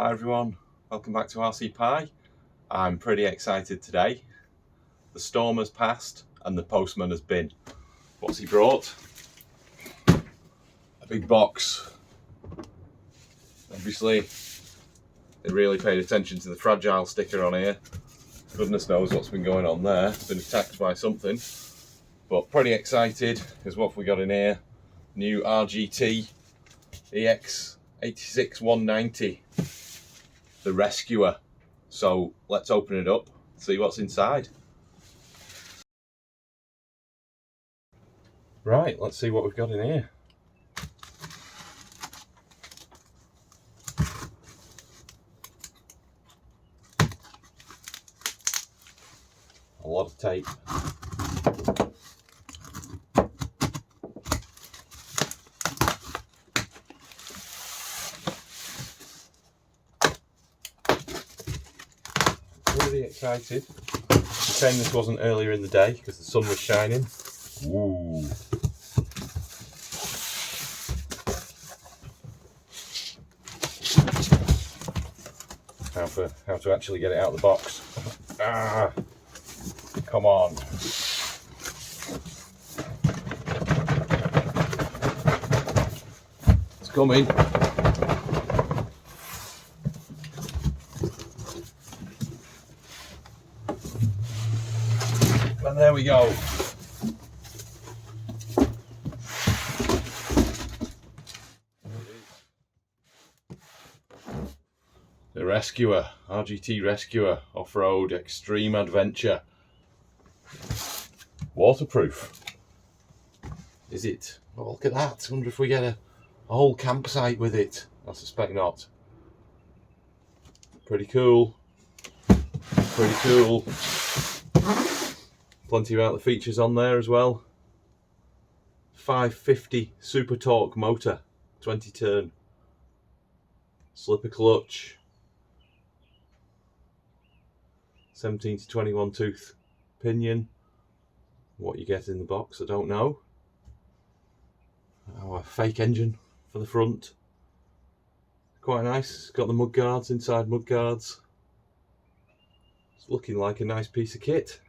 Hi everyone, welcome back to RC Pie. I'm pretty excited today. The storm has passed and the postman has been. What's he brought? A big box. Obviously, they really paid attention to the fragile sticker on here. Goodness knows what's been going on there. It's been attacked by something. But pretty excited because what have we got in here? New RGT EX86190. The Rescuer. So let's open it up, see what's inside. Right, let's see what we've got in here. A lot of tape. Really excited. Shame this wasn't earlier in the day because the sun was shining. Ooh. How to actually get it out of the box. Ah, come on. It's coming. And there we go. The Rescuer, RGT Rescuer, off-road extreme adventure. Waterproof. Is it? Oh, look at that. I wonder if we get a whole campsite with it. I suspect not. Pretty cool. Pretty cool. Plenty of other features on there as well. 550 super torque motor, 20 turn. Slipper clutch. 17 to 21 tooth pinion. What you get in the box, I don't know. Oh, a fake engine for the front. Quite nice. It's got the mud guards, inside mud guards. It's looking like a nice piece of kit.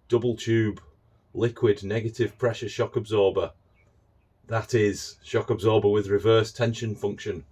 Double tube liquid negative pressure shock absorber. That is shock absorber with reverse tension function.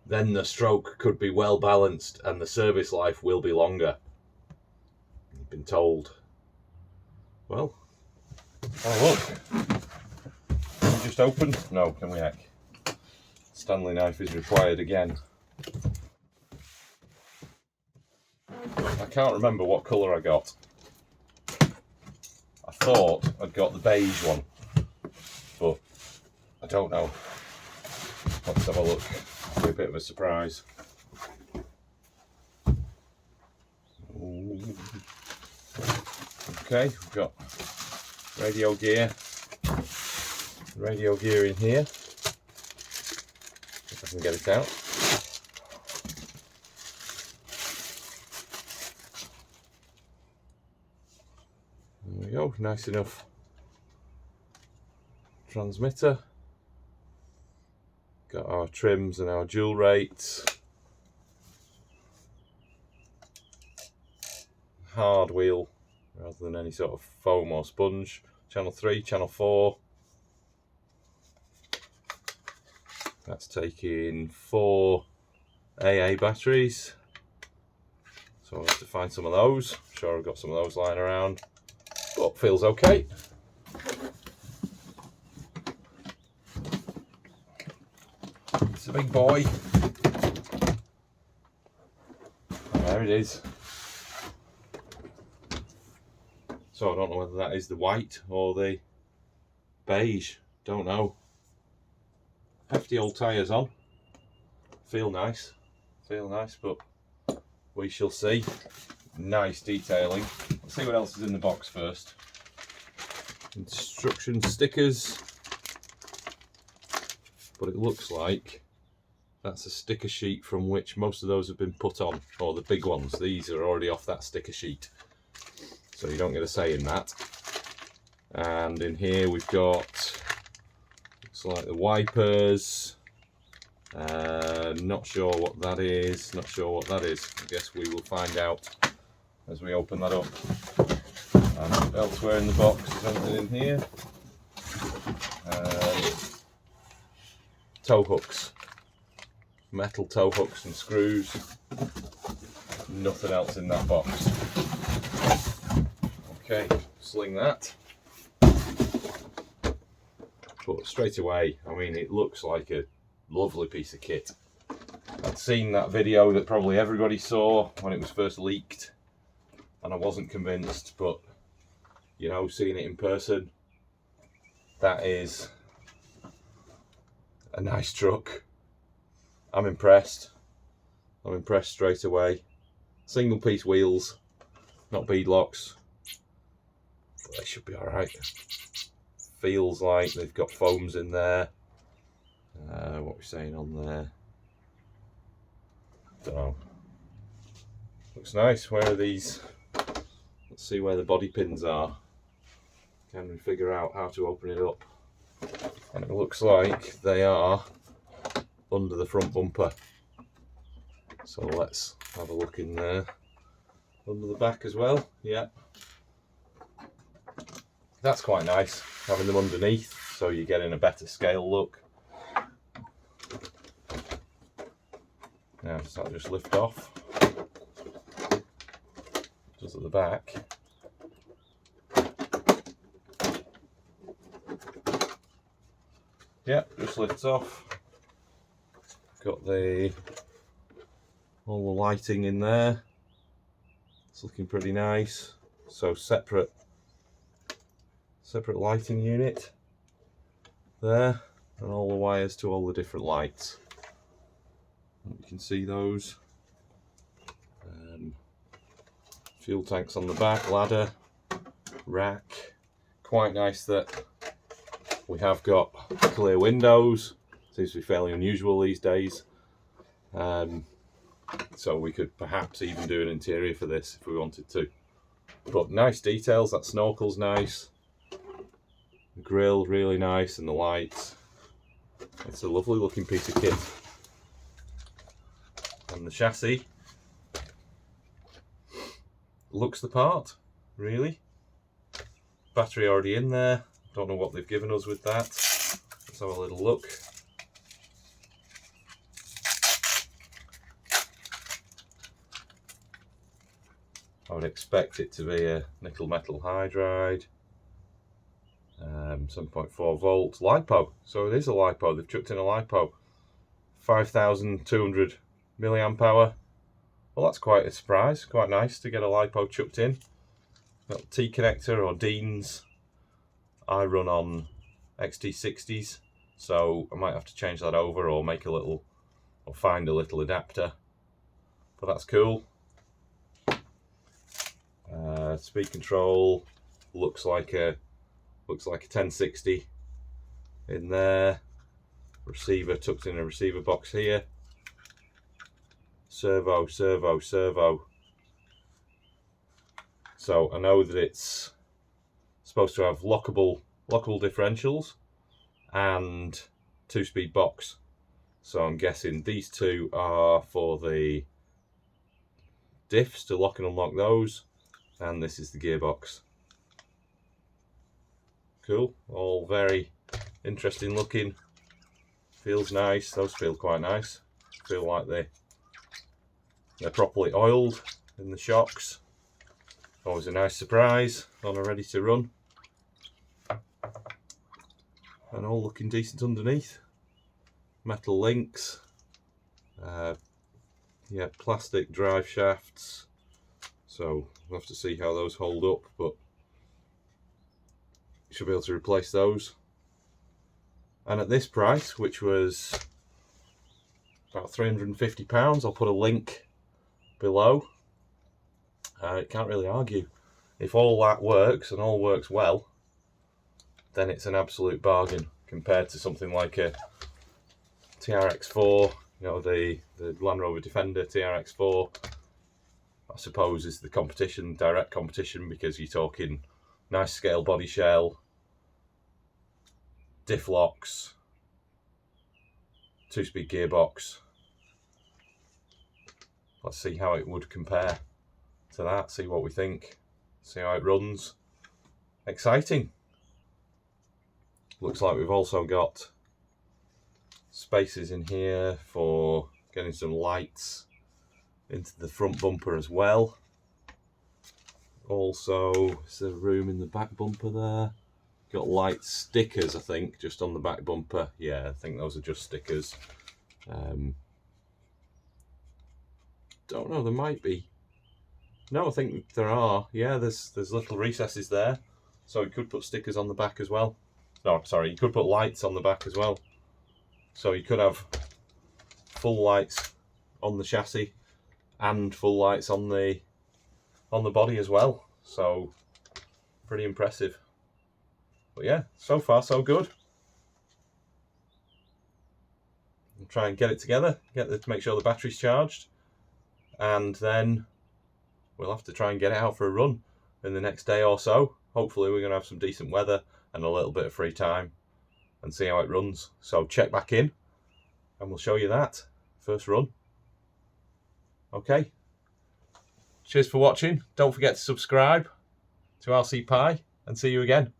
Then the stroke could be well balanced and the service life will be longer. I've been told. Well, oh look. Can we just open? No, can we heck? Stanley knife is required again. I can't remember what colour I got. I thought I'd got the beige one, but I don't know. Let's have a look. It'll be a bit of a surprise. Ooh. Okay, we've got radio gear in here. If I can get it out. There we go, nice enough transmitter. Got our trims and our jewel rates. Hard wheel rather than any sort of foam or sponge. Channel 3, channel 4. That's taking 4 AA batteries. So I'll have to find some of those. I'm sure I've got some of those lying around. But feels okay. It's a big boy. And there it is. So I don't know whether that is the white or the beige. Don't know. Hefty old tyres on. Feel nice, but we shall see. Nice detailing. Let's see what else is in the box first. Instruction stickers. But it looks like that's a sticker sheet from which most of those have been put on, or the big ones. These are already off that sticker sheet, so you don't get a say in that. And in here we've got, looks like the wipers, Not sure what that is, not sure what that is. I guess we will find out as we open that up. And elsewhere in the box is anything in here. Tow hooks, metal tow hooks and screws. Nothing else in that box. Okay, sling that. But straight away, I mean, it looks like a lovely piece of kit. I'd seen that video that probably everybody saw when it was first leaked, and I wasn't convinced, but you know, seeing it in person, that is a nice truck. I'm impressed. I'm impressed straight away. Single piece wheels, not beadlocks, but they should be alright. Feels like they've got foams in there. What are we saying on there? Don't know. Looks nice. Where are these? Let's see where the body pins are. Can we figure out how to open it up? And it looks like they are under the front bumper. So let's have a look in there. Under the back as well, yeah. That's quite nice, having them underneath, so you're getting a better scale look. Now, does that just lift off? Just at the back. Yep, just lifts off. Got all the lighting in there. It's looking pretty nice. So separate lighting unit there, and all the wires to all the different lights. You can see those. Fuel tanks on the back, ladder, rack. Quite nice that we have got clear windows. Seems to be fairly unusual these days. So we could perhaps even do an interior for this if we wanted to. But nice details. That snorkel's nice. The grille really nice, and the lights. It's a lovely looking piece of kit. And the chassis looks the part, really. Battery already in there. Don't know what they've given us with that. Let's have a little look. I would expect it to be a nickel metal hydride. 7.4 volts LiPo, so it is a LiPo. They've chucked in a LiPo. 5,200 milliamp hour. Well, that's quite a surprise. Quite nice to get a LiPo chucked in. Got T connector or Dean's. I run on XT60s, so I might have to change that over or make a little, or find a little adapter. But that's cool. Speed control looks like a 1060 in there. Receiver tucked in a receiver box here. Servo. So I know that it's supposed to have lockable differentials and 2-speed box. So I'm guessing these two are for the diffs to lock and unlock those, and this is the gearbox. Cool, all very interesting looking. Feels nice. Those feel quite nice. Feel like they're properly oiled in the shocks. Always a nice surprise on a ready to run. And all looking decent underneath. Metal links. Yeah, plastic drive shafts. So we'll have to see how those hold up, but you should be able to replace those. And at this price, which was about £350, I'll put a link below. Can't really argue. If all that works and all works well, then it's an absolute bargain compared to something like a TRX4, you know, the Land Rover Defender TRX4. I suppose is the competition, direct competition, because you're talking nice scale body shell, diff locks, 2-speed gearbox. Let's see how it would compare to that, see what we think, see how it runs. Exciting. Looks like we've also got spaces in here for getting some lights into the front bumper as well. Also, is there room in the back bumper there? Got light stickers, I think, just on the back bumper. Yeah, I think those are just stickers. Don't know, there might be. No, I think there are. Yeah, there's little recesses there, so you could put stickers on the back as well. No, sorry, you could put lights on the back as well. So you could have full lights on the chassis and full lights on the body as well. So pretty impressive. But yeah, so far so good. We'll try and get it together, make sure the battery's charged, and then we'll have to try and get it out for a run in the next day or so. Hopefully we're going to have some decent weather and a little bit of free time and see how it runs. So check back in and we'll show you that first run. Okay. Cheers for watching. Don't forget to subscribe to RC Pi and see you again.